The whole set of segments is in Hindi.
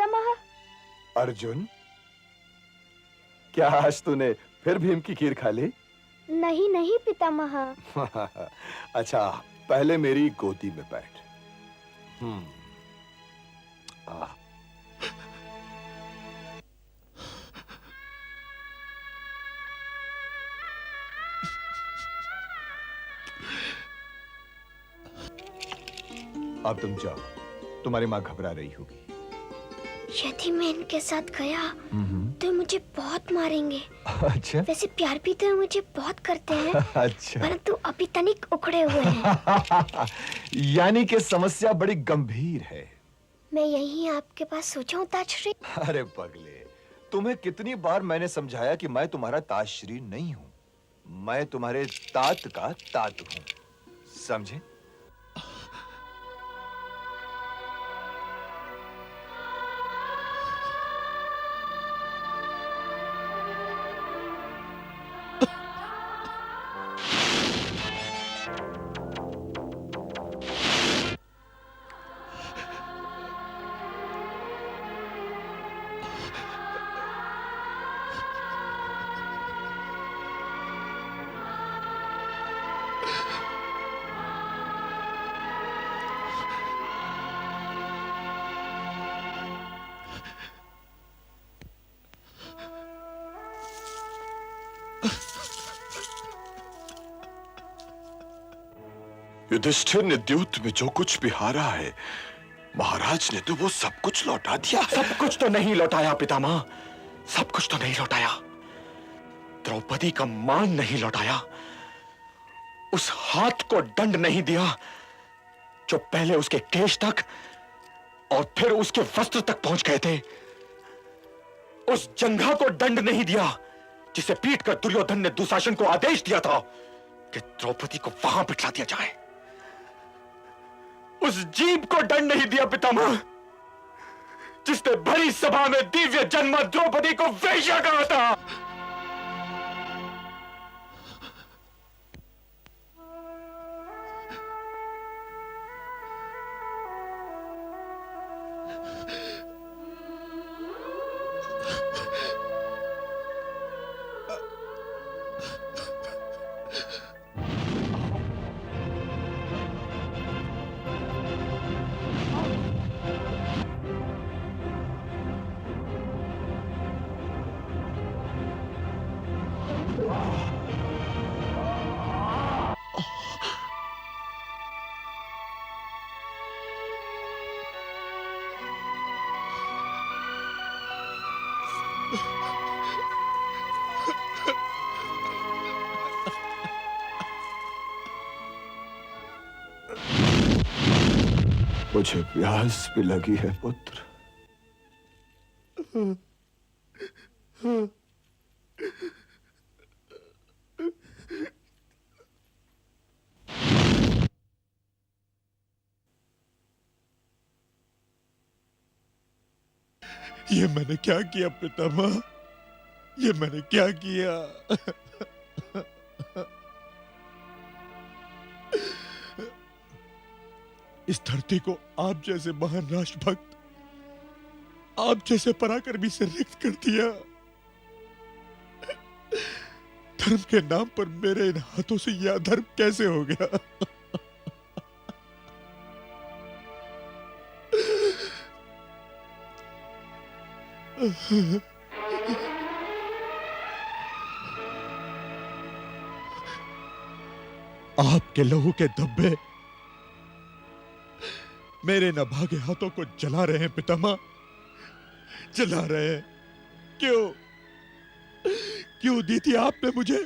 पितामह। अर्जुन, क्या आज तूने फिर भीम की खीर खा ली? नहीं नहीं पितामह। अच्छा, पहले मेरी गोदी में बैठ। हम्म। आ, अब तुम जाओ, तुम्हारी माँ घबरा रही होगी। यदि मैं इनके साथ गया तो मुझे बहुत मारेंगे। अच्छा। वैसे प्यार भी तो मुझे बहुत करते हैं। अच्छा। परंतु अभी तनिक उखड़े हुए हैं। यानी कि समस्या बड़ी गंभीर है। मैं यहीं आपके पास सोचा ताजश्री। अरे पगले, तुम्हें कितनी बार मैंने समझाया कि मैं तुम्हारा ताजश्री नहीं हूं, मैं तुम्हारे तात का तात हूं, समझे? युधिष्ठिर ने द्यूत में जो कुछ भी हारा है, महाराज ने तो वो सब कुछ लौटा दिया। सब कुछ तो नहीं लौटाया पितामह, सब कुछ तो नहीं लौटाया। द्रौपदी का मान नहीं लौटाया, उस हाथ को दंड नहीं दिया जो पहले उसके केश तक और फिर उसके वस्त्र तक पहुंच गए थे। उस जंघा को दंड नहीं दिया जिसे पीट कर दुर्योधन ने दुशासन को आदेश दिया था कि द्रौपदी को वहां बिठा दिया जाए। उस जीभ को दंड नहीं दिया पितामह जिसने भरी सभा में दिव्य जन्म द्रौपदी को वेश्या कहा था। मुझे प्यास भी लगी है पुत्र। ये मैंने क्या किया पितामह, ये मैंने क्या किया? इस धरती को आप जैसे महान राष्ट्रभक्त, आप जैसे पराक्रमी से रिक्त कर दिया। धर्म के नाम पर मेरे इन हाथों से यह अधर्म कैसे हो गया? आपके लहू के धब्बे मेरे नभागे हाथों को जला रहे हैं पितामह, जला रहे हैं। क्यों क्यों दी थी आपने मुझे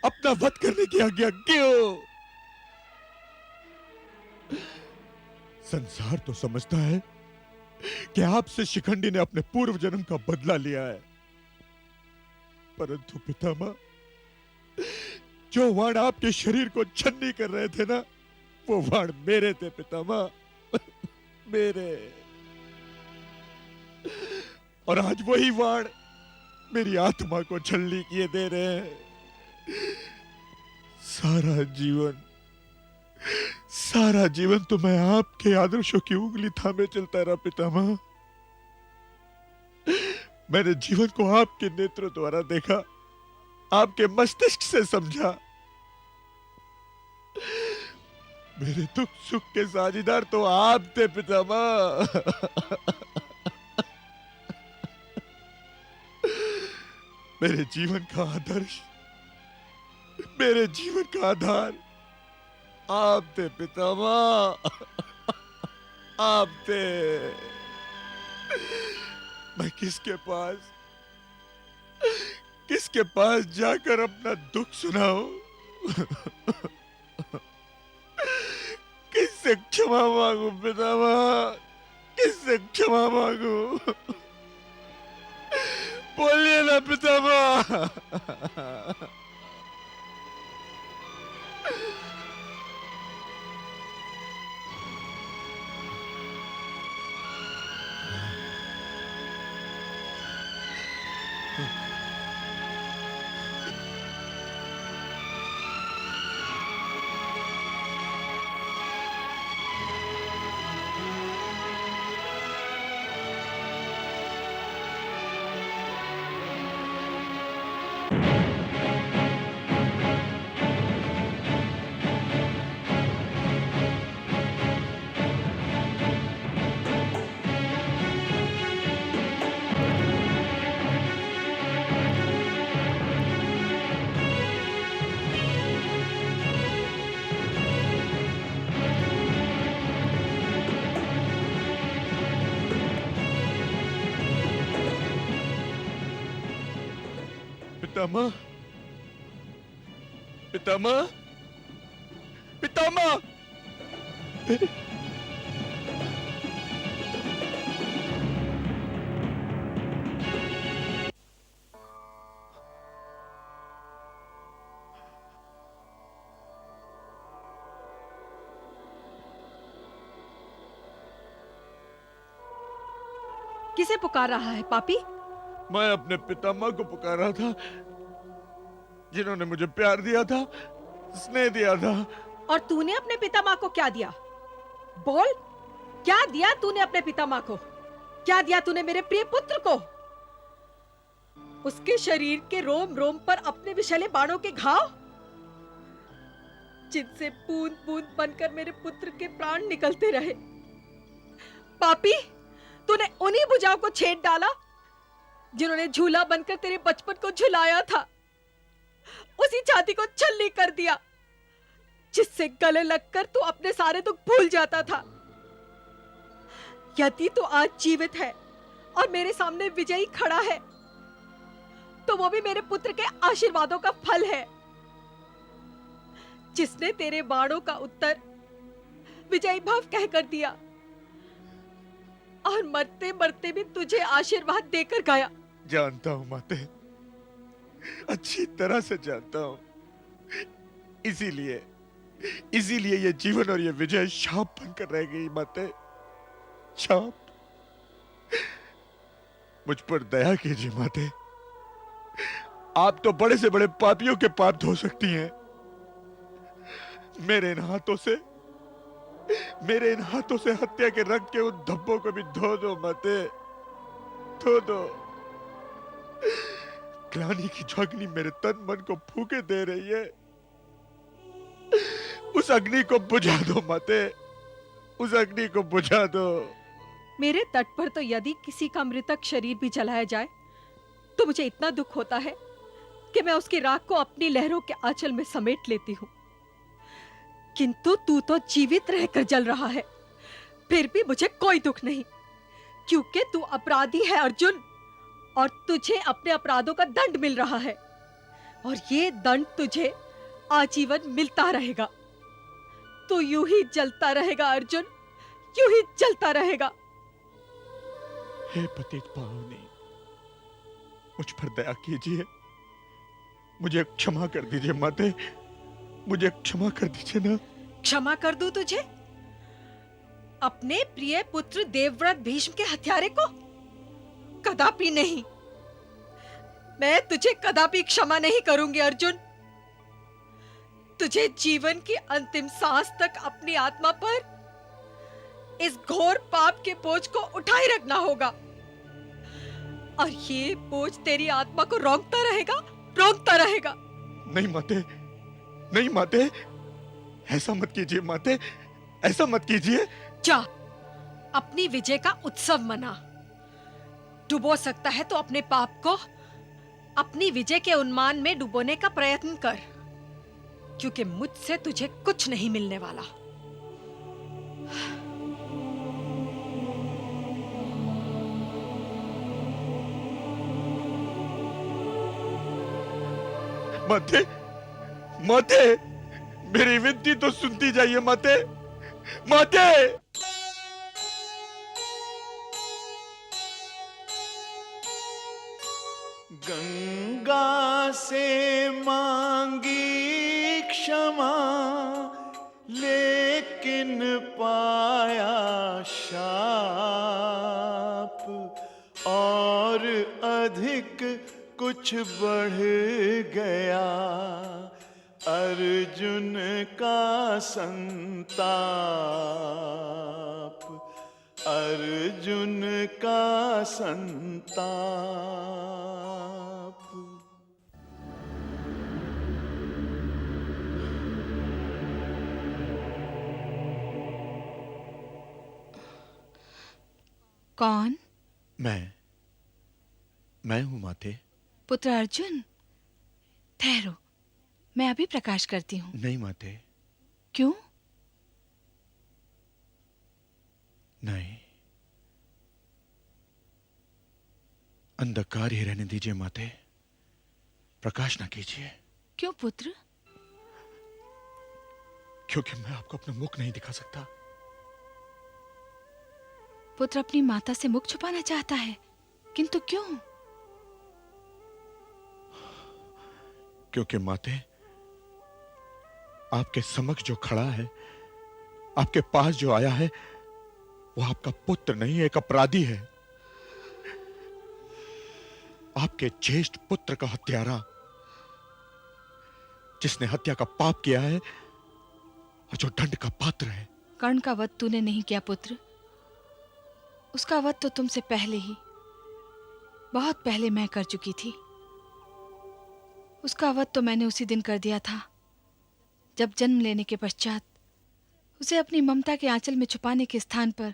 अपना वध करने की आज्ञा? क्यों? संसार तो समझता है कि आपसे शिखंडी ने अपने पूर्व जन्म का बदला लिया है, परंतु पितामह, जो वाण आपके शरीर को छन्नी कर रहे थे ना, वो वाण मेरे थे पितामह, मेरे। और आज वही वाण मेरी आत्मा को छलनी किए दे रहे हैं। सारा जीवन तो मैं आपके आदर्शों की उंगली थामे चलता रहा पितामह, मैंने जीवन को आपके नेत्रों द्वारा देखा, आपके मस्तिष्क से समझा। मेरे दुख सुख के साझीदार तो आप थे पितामह। मेरे जीवन का आदर्श, मेरे जीवन का आधार आप थे पितामह, आप थे। मैं किसके पास जाकर अपना दुख सुनाऊं? किससे क्षमा मांगू पितामह? किससे क्षमा मांगू? बोलिए ना पितामह। पितामह, पितामह, पितामह। किसे पुकार रहा है पापी? मैं अपने पितामह को पुकार रहा था, जिन्होंने मुझे प्यार दिया था, स्नेह दिया था। और तूने अपने पितामह को क्या दिया? बोल, क्या दिया तूने अपने पितामह को? क्या दिया तूने मेरे प्रिय पुत्र को? उसके शरीर के रोम रोम पर अपने विषैले बाणों के घाव, जिनसे बूंद बूंद बनकर मेरे पुत्र के प्राण निकलते रहे। पापी, तूने उन्हीं भुजाओं को छेद डाला जिन्होंने झूला बनकर तेरे बचपन को झुलाया था। उसी छाती को छलनी कर दिया जिससे गले लगकर तू अपने सारे दुख भूल जाता था। यदि तू आज जीवित है और मेरे सामने विजयी खड़ा है, तो वो भी मेरे पुत्र के आशीर्वादों का फल है, जिसने तेरे बाणों का उत्तर विजयी भव कहकर दिया और मरते मरते भी तुझे आशीर्वाद देकर गया। जानता हूं माते, अच्छी तरह से जानता हूं। इसीलिए ये जीवन और ये विजय शाप बनकर रह गई माते, शाप। मुझ पर दया कीजिए माते। आप तो बड़े से बड़े पापियों के पाप धो सकती हैं। मेरे इन हाथों से हत्या के रक्त के उन धब्बों को भी धो दो माते, धो दो। ग्लानि की जो अग्नि मेरे तन मन को फूके दे रही है, उस अग्नि को बुझा दो माते, उस अग्नि को बुझा दो। मेरे तट पर तो यदि किसी का मृतक शरीर भी जलाया जाए तो मुझे इतना दुख होता है कि मैं उसकी राख को अपनी लहरों के आंचल में समेट लेती हूं। किंतु तू तो जीवित रहकर जल रहा है, फिर भी मुझे कोई दुख नहीं, क्योंकि तू अपराधी है अर्जुन, और तुझे अपने अपराधों का दंड मिल रहा है, और ये दंड तुझे आजीवन मिलता रहेगा। तू यूं ही जलता रहेगा अर्जुन, यूं ही जलता रहेगा। हे पतित पावनी, मुझ पर दया कीजिए, मुझे क्षमा कर दीजिए माते, मुझे क्षमा कर दीजिए ना। क्षमा कर दूं तुझे? अपने प्रिय पुत्र देवव्रत भीष्म के हत्यारे को? कदापि नहीं, मैं तुझे कदापि क्षमा नहीं करूंगी अर्जुन। तुझे जीवन की अंतिम सांस तक अपनी आत्मा पर इस घोर पाप के बोझ को उठाए रखना होगा। और ये बोझ तेरी आत्मा को रोकता रहेगा। नहीं माते, नहीं माते, ऐसा मत कीजिए माते, ऐसा मत कीजिए। जा, अपनी विजय का उत्सव मना। डुबो सकता है तो अपने पाप को अपनी विजय के उन्मान में डुबोने का प्रयत्न कर, क्योंकि मुझसे तुझे कुछ नहीं मिलने वाला। माते, माते, मेरी विनती तो सुनती जाइए माते, माते। गंगा से मांगी क्षमा, लेकिन पाया शाप, और अधिक कुछ बढ़ गया अर्जुन का संताप, अर्जुन का संताप। कौन? मैं हूं माते। पुत्र अर्जुन, ठहरो, मैं अभी प्रकाश करती हूँ। नहीं माते। क्यों? नहीं, अंधकार ही रहने दीजिए माते, प्रकाश ना कीजिए। क्यों पुत्र? क्योंकि मैं आपको अपना मुख नहीं दिखा सकता। पुत्र अपनी माता से मुख छुपाना चाहता है, किंतु क्यों? क्योंकि माते, आपके समक्ष जो खड़ा है, आपके पास जो आया है, वो आपका पुत्र नहीं, एक अपराधी है। आपके ज्येष्ठ पुत्र का हत्यारा, जिसने हत्या का पाप किया है और जो दंड का पात्र है। कर्ण का वध तूने नहीं किया पुत्र, उसका वध तो तुमसे पहले ही, बहुत पहले मैं कर चुकी थी। उसका वध तो मैंने उसी दिन कर दिया था जब जन्म लेने के पश्चात उसे अपनी ममता के आंचल में छुपाने के स्थान पर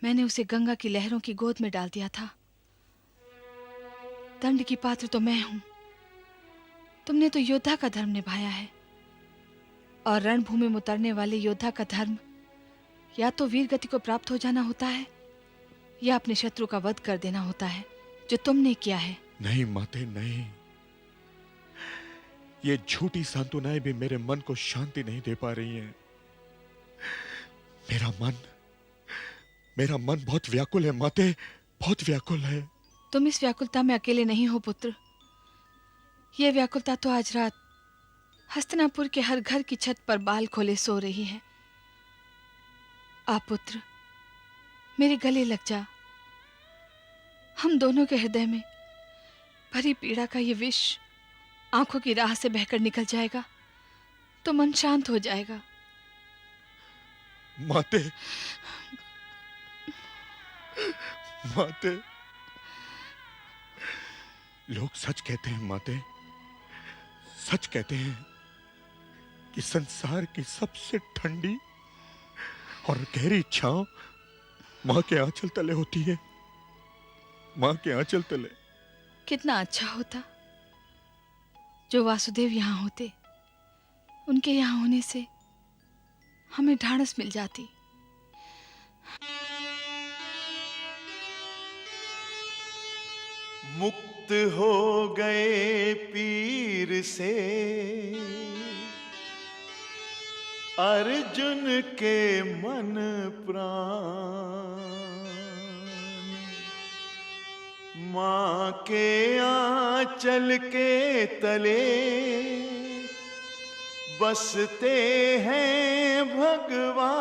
मैंने उसे गंगा की लहरों की गोद में डाल दिया था। दंड की पात्र तो मैं हूं, तुमने तो योद्धा का धर्म निभाया है, और रणभूमि में उतरने वाले योद्धा का धर्म या तो वीर गति को प्राप्त हो जाना होता है या अपने शत्रु का वध कर देना होता है, जो तुमने किया है। नहीं माते, नहीं, ये झूठी सांत्वनाएं भी मेरे मन को शांति नहीं दे पा रही हैं। मेरा मन बहुत व्याकुल है माते, बहुत व्याकुल है। तुम इस व्याकुलता में अकेले नहीं हो पुत्र। यह व्याकुलता तो आज रात हस्तिनापुर के हर घर की छत पर बाल खोले सो रही है। आ पुत्र, मेरे गले लग जा। हम दोनों के हृदय में भरी पीड़ा का ये विष आंखों की राह से बहकर निकल जाएगा तो मन शांत हो जाएगा। माते, माते, लोग सच कहते हैं माते, सच कहते हैं कि संसार की सबसे ठंडी और गहरी छांव मां के आंचल तले होती है, मां के आंचल तले। कितना अच्छा होता जो वासुदेव यहाँ होते, उनके यहाँ होने से हमें ढाढ़स मिल जाती। मुक्त हो गए पीर से अर्जुन के मन प्राण, मां के आंचल के तले बसते हैं भगवान।